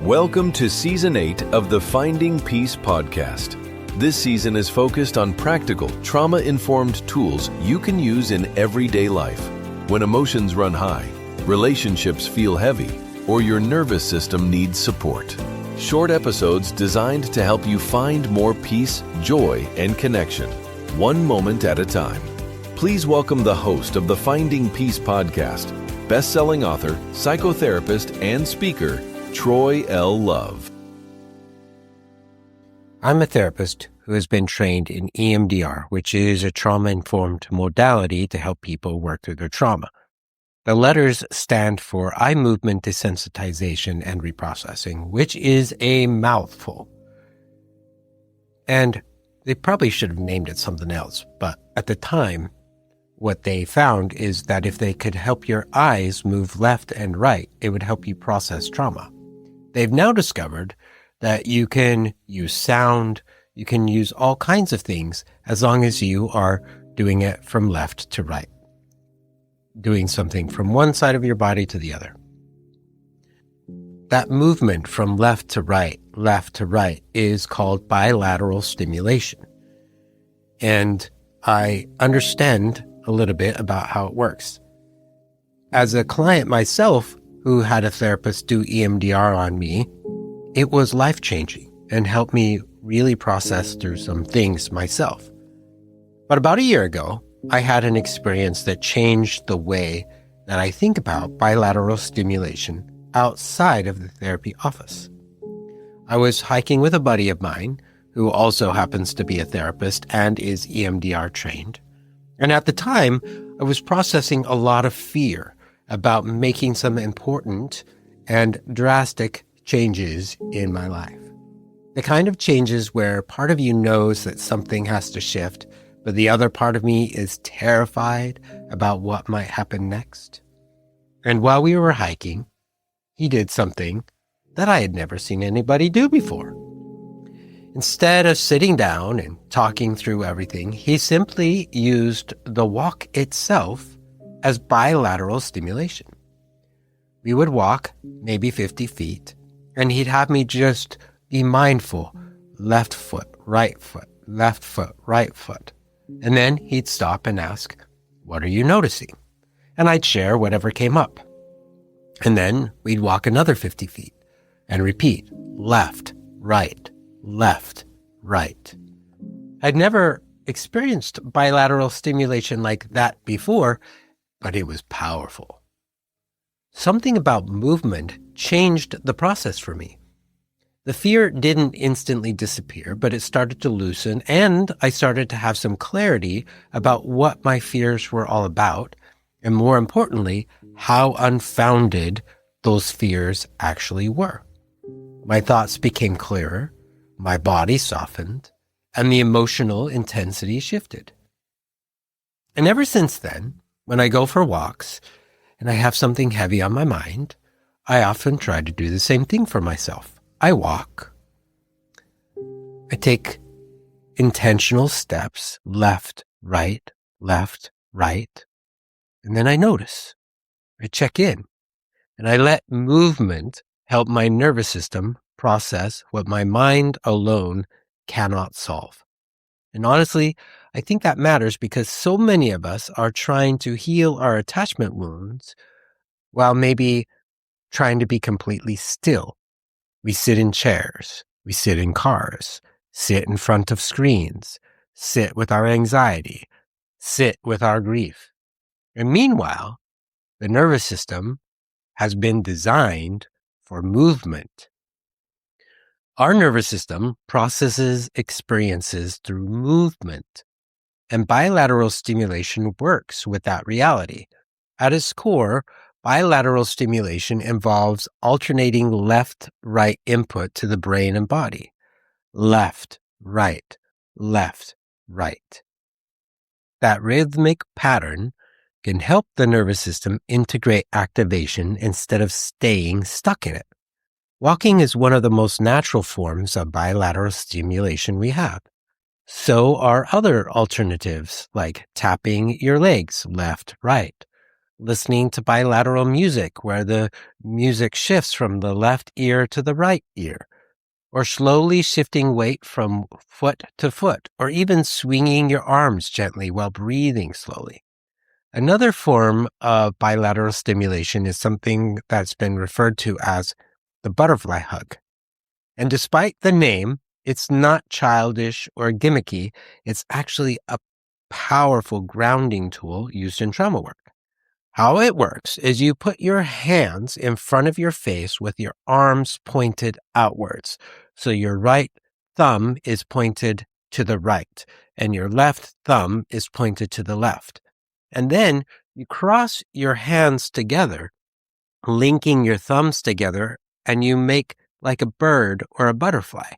Welcome to Season 8 of the Finding Peace podcast. This season is focused on practical, trauma-informed tools you can use in everyday life. When emotions run high, relationships feel heavy, or your nervous system needs support. Short episodes designed to help you find more peace, joy, and connection, one moment at a time. Please welcome the host of the Finding Peace podcast, best-selling author, psychotherapist, and speaker, Troy L. Love. I'm a therapist who has been trained in EMDR, which is a trauma-informed modality to help people work through their trauma. The letters stand for eye movement desensitization and reprocessing, which is a mouthful. And they probably should have named it something else, but at the time, what they found is that if they could help your eyes move left and right, it would help you process trauma. They've now discovered that you can use sound, you can use all kinds of things as long as you are doing it from left to right, doing something from one side of your body to the other. That movement from left to right is called bilateral stimulation. And I understand a little bit about how it works. As a client myself who had a therapist do EMDR on me, it was life-changing and helped me really process through some things myself. But about a year ago, I had an experience that changed the way that I think about bilateral stimulation outside of the therapy office. I was hiking with a buddy of mine who also happens to be a therapist and is EMDR trained. And at the time, I was processing a lot of fear about making some important and drastic changes in my life. The kind of changes where part of you knows that something has to shift, but the other part of me is terrified about what might happen next. And while we were hiking, he did something that I had never seen anybody do before. Instead of sitting down and talking through everything, he simply used the walk itself as bilateral stimulation. We would walk maybe 50 feet, and he'd have me just be mindful, left foot, right foot, left foot, right foot. And then he'd stop and ask, "What are you noticing?" And I'd share whatever came up. And then we'd walk another 50 feet and repeat, left, right, left, right. I'd never experienced bilateral stimulation like that before, but it was powerful. Something about movement changed the process for me. The fear didn't instantly disappear, but it started to loosen, and I started to have some clarity about what my fears were all about, and more importantly, how unfounded those fears actually were. My thoughts became clearer, my body softened, and the emotional intensity shifted. And ever since then, when I go for walks and I have something heavy on my mind, I often try to do the same thing for myself. I walk. I take intentional steps, left, right, and then I notice. I check in, and I let movement help my nervous system process what my mind alone cannot solve. And honestly, I think that matters because so many of us are trying to heal our attachment wounds while maybe trying to be completely still. We sit in chairs, we sit in cars, sit in front of screens, sit with our anxiety, sit with our grief. And meanwhile, the nervous system has been designed for movement. Our nervous system processes experiences through movement, and bilateral stimulation works with that reality. At its core, bilateral stimulation involves alternating left-right input to the brain and body. Left, right, left, right. That rhythmic pattern can help the nervous system integrate activation instead of staying stuck in it. Walking is one of the most natural forms of bilateral stimulation we have. So are other alternatives like tapping your legs left, right, listening to bilateral music where the music shifts from the left ear to the right ear, or slowly shifting weight from foot to foot, or even swinging your arms gently while breathing slowly. Another form of bilateral stimulation is something that's been referred to as the butterfly hug. And despite the name, it's not childish or gimmicky. It's actually a powerful grounding tool used in trauma work. How it works is you put your hands in front of your face with your arms pointed outwards. So your right thumb is pointed to the right and your left thumb is pointed to the left. And then you cross your hands together, linking your thumbs together, and you make like a bird or a butterfly.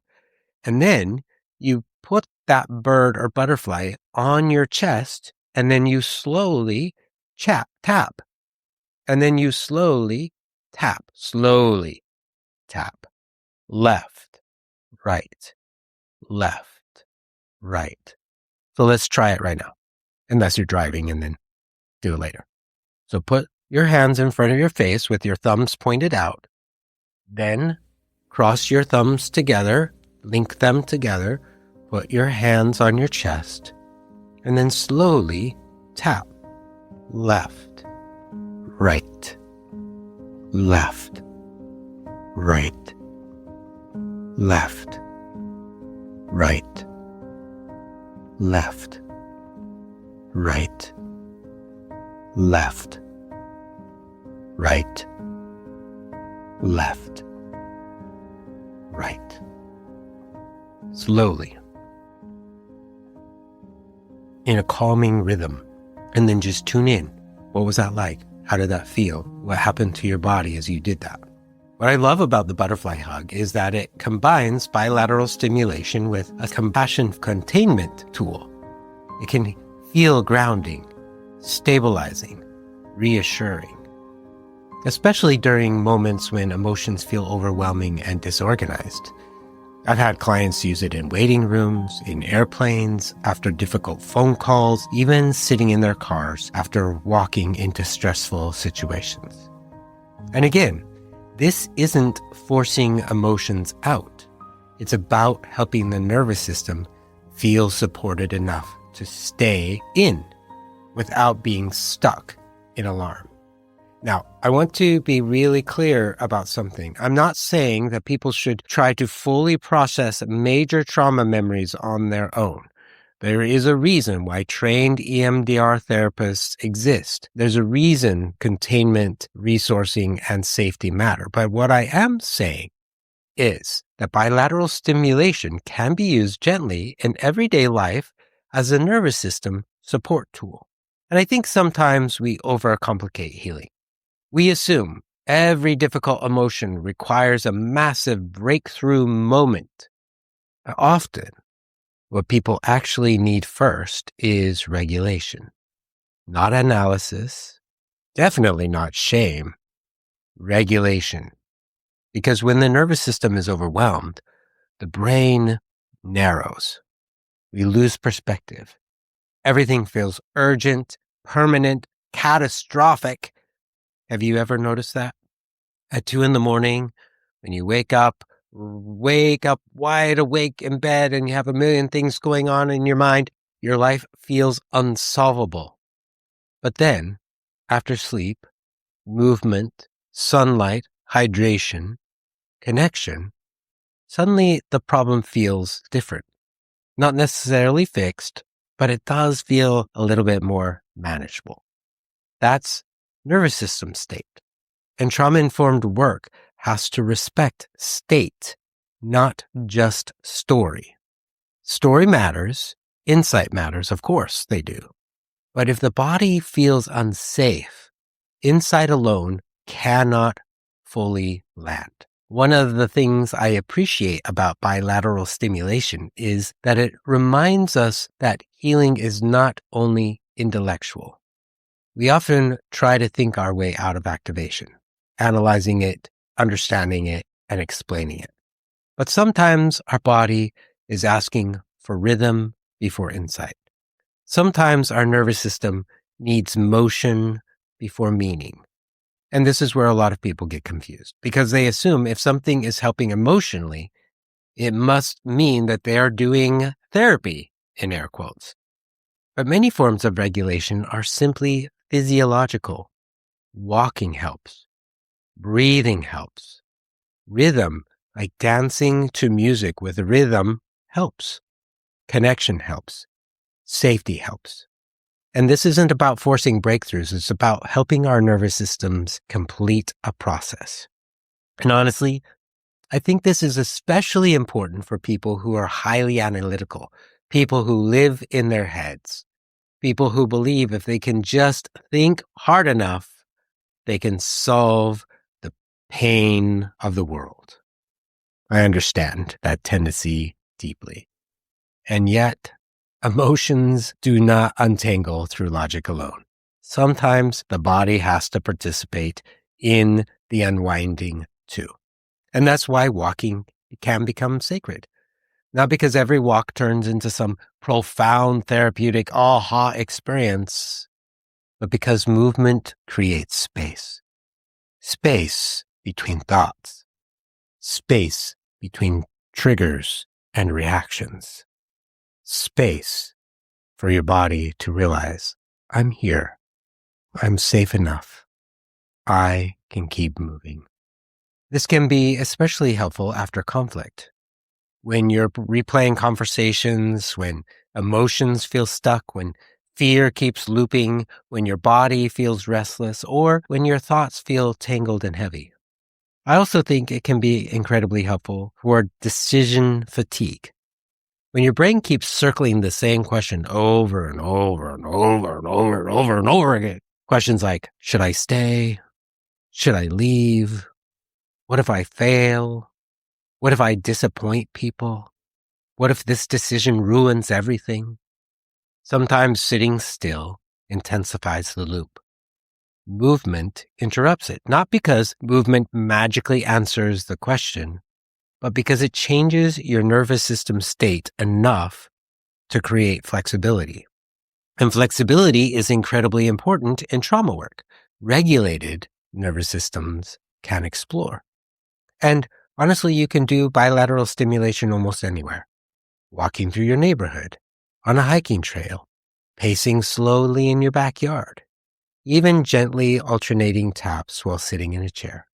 And then you put that bird or butterfly on your chest, and then you slowly tap. And then you slowly tap, left, right, left, right. So let's try it right now, unless you're driving, and then do it later. So put your hands in front of your face with your thumbs pointed out. Then cross your thumbs together, link them together, put your hands on your chest, and then slowly tap left, right, left, right, left, right, left, right, left, right, left, right. Slowly. In a calming rhythm. And then just tune in. What was that like? How did that feel? What happened to your body as you did that? What I love about the butterfly hug is that it combines bilateral stimulation with a compassion containment tool. It can feel grounding, stabilizing, reassuring, especially during moments when emotions feel overwhelming and disorganized. I've had clients use it in waiting rooms, in airplanes, after difficult phone calls, even sitting in their cars after walking into stressful situations. And again, this isn't forcing emotions out. It's about helping the nervous system feel supported enough to stay in without being stuck in alarm. Now, I want to be really clear about something. I'm not saying that people should try to fully process major trauma memories on their own. There is a reason why trained EMDR therapists exist. There's a reason containment, resourcing, and safety matter. But what I am saying is that bilateral stimulation can be used gently in everyday life as a nervous system support tool. And I think sometimes we overcomplicate healing. We assume every difficult emotion requires a massive breakthrough moment. Often, what people actually need first is regulation, not analysis, definitely not shame, regulation. Because when the nervous system is overwhelmed, the brain narrows. We lose perspective. Everything feels urgent, permanent, catastrophic. Have you ever noticed that? At 2 a.m, when you wake up wide awake in bed and you have a million things going on in your mind, your life feels unsolvable. But then, after sleep, movement, sunlight, hydration, connection, suddenly the problem feels different. Not necessarily fixed, but it does feel a little bit more manageable. That's nervous system state. And trauma-informed work has to respect state, not just story. Story matters, insight matters, of course they do. But if the body feels unsafe, insight alone cannot fully land. One of the things I appreciate about bilateral stimulation is that it reminds us that healing is not only intellectual. We often try to think our way out of activation, analyzing it, understanding it, and explaining it. But sometimes our body is asking for rhythm before insight. Sometimes our nervous system needs motion before meaning. And this is where a lot of people get confused because they assume if something is helping emotionally, it must mean that they are doing therapy, in air quotes. But many forms of regulation are simply physiological. Walking helps. Breathing helps. Rhythm, like dancing to music with a rhythm, helps. Connection helps. Safety helps. And this isn't about forcing breakthroughs. It's about helping our nervous systems complete a process. And honestly, I think this is especially important for people who are highly analytical, people who live in their heads, people who believe if they can just think hard enough, they can solve the pain of the world. I understand that tendency deeply. And yet, emotions do not untangle through logic alone. Sometimes the body has to participate in the unwinding too. And that's why walking can become sacred. Not because every walk turns into some profound therapeutic aha experience, but because movement creates space. Space between thoughts. Space between triggers and reactions. Space for your body to realize, I'm here. I'm safe enough. I can keep moving. This can be especially helpful after conflict. When you're replaying conversations, when emotions feel stuck, when fear keeps looping, when your body feels restless, or when your thoughts feel tangled and heavy. I also think it can be incredibly helpful for decision fatigue. When your brain keeps circling the same question over and over and over and over and over and over again. Questions like, should I stay? Should I leave? What if I fail? What if I disappoint people? What if this decision ruins everything? Sometimes sitting still intensifies the loop. Movement interrupts it, not because movement magically answers the question, but because it changes your nervous system state enough to create flexibility. And flexibility is incredibly important in trauma work. Regulated nervous systems can explore. And honestly, you can do bilateral stimulation almost anywhere. Walking through your neighborhood, on a hiking trail, pacing slowly in your backyard, even gently alternating taps while sitting in a chair.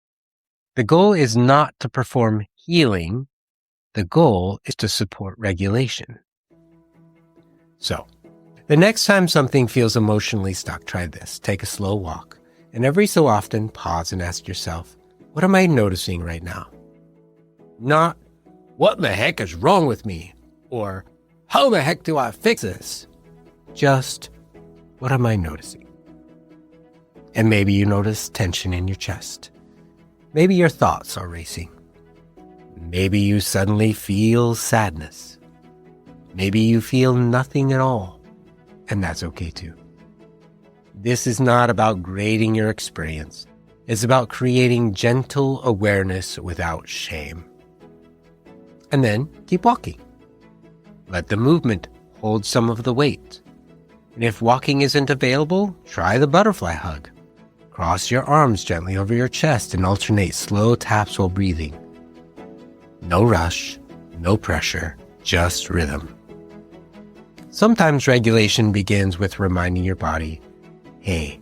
The goal is not to perform healing. The goal is to support regulation. So, the next time something feels emotionally stuck, try this. Take a slow walk, and every so often pause and ask yourself, what am I noticing right now? Not, what the heck is wrong with me? Or, how the heck do I fix this? Just, what am I noticing? And maybe you notice tension in your chest. Maybe your thoughts are racing. Maybe you suddenly feel sadness. Maybe you feel nothing at all. And that's okay too. This is not about grading your experience. It's about creating gentle awareness without shame. And then keep walking. Let the movement hold some of the weight. And if walking isn't available, try the butterfly hug. Cross your arms gently over your chest and alternate slow taps while breathing. No rush, no pressure, just rhythm. Sometimes regulation begins with reminding your body, hey,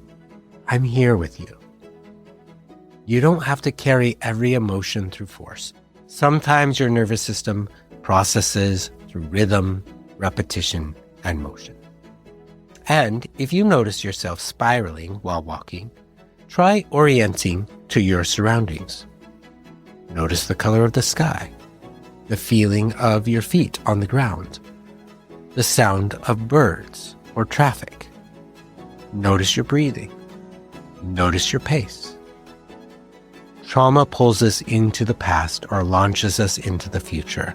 I'm here with you. You don't have to carry every emotion through force. Sometimes your nervous system processes through rhythm, repetition, and motion. And if you notice yourself spiraling while walking, try orienting to your surroundings. Notice the color of the sky, the feeling of your feet on the ground, the sound of birds or traffic. Notice your breathing. Notice your pace. Trauma pulls us into the past or launches us into the future.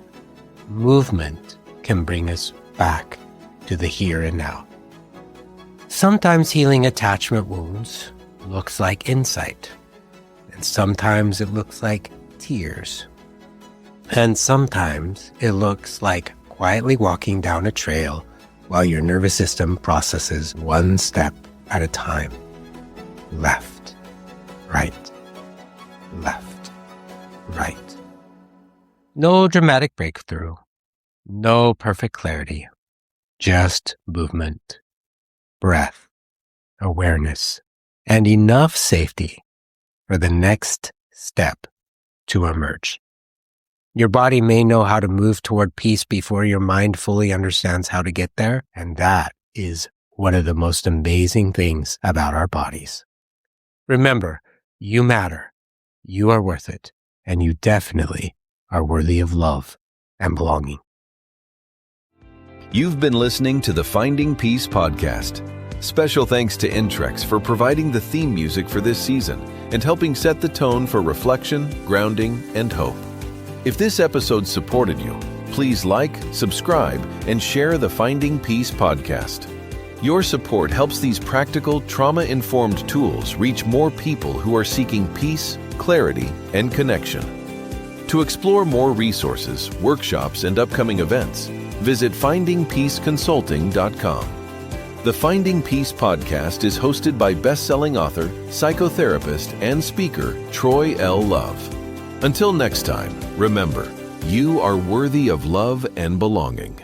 Movement can bring us back to the here and now. Sometimes healing attachment wounds looks like insight, and sometimes it looks like tears, and sometimes it looks like quietly walking down a trail while your nervous system processes one step at a time. left, right, left, right. No dramatic breakthrough, no perfect clarity, just movement, breath, awareness, and enough safety for the next step to emerge. Your body may know how to move toward peace before your mind fully understands how to get there, and that is one of the most amazing things about our bodies. Remember, you matter, you are worth it, and you definitely are worthy of love and belonging. You've been listening to the Finding Peace podcast. Special thanks to Intrex for providing the theme music for this season and helping set the tone for reflection, grounding, and hope. If this episode supported you, please like, subscribe, and share the Finding Peace podcast. Your support helps these practical, trauma-informed tools reach more people who are seeking peace, clarity, and connection. To explore more resources, workshops, and upcoming events, visit findingpeaceconsulting.com. The Finding Peace podcast is hosted by best-selling author, psychotherapist, and speaker Troy L. Love. Until next time, remember, you are worthy of love and belonging.